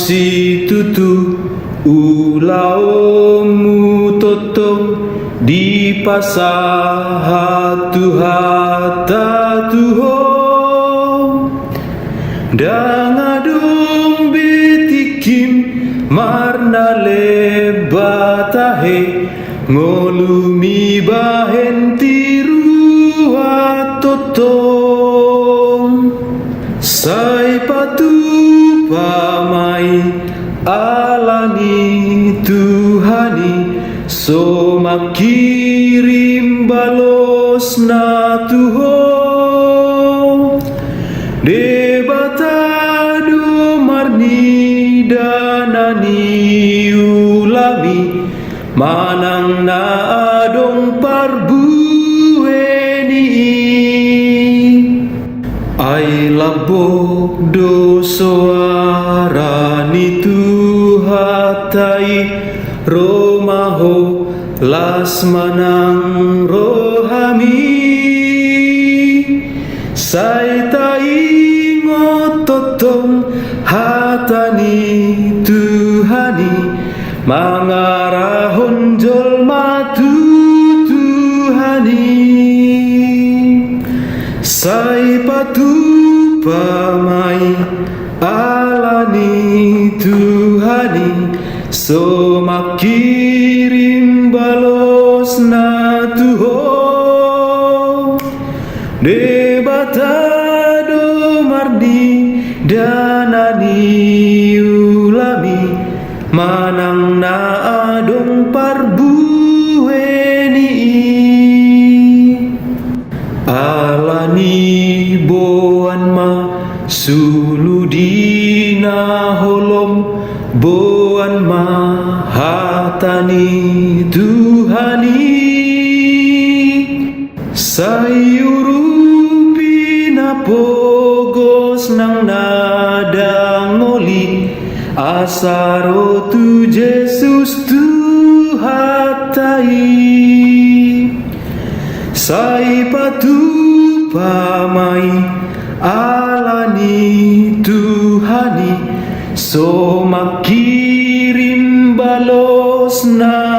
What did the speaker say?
situtu ulaomu totong di pasahatu hata tuho dangadung betikim marna lebatahe ngolumi bahen tiru atotong sai patu pamai alani Tuhani soma kirim balos na tuho debatado marni danani ulami manang na adong parbueni ai labok do soarani tuhatai romaho las manang rohami sai tai ngototong hatani Tuhani mangarahon jolma Tuhani sai patu pamai alani Tuhani soma kirim balos na tuho debatado mardi danani ulami manang na adong parbueni alani boan ma suludina holom boan ma hatani Tuhani sayurupi na pogos nang nadangoli asaro tu Jesus Tuhatai sai patu pamai alani Tuhani soma kirim balos na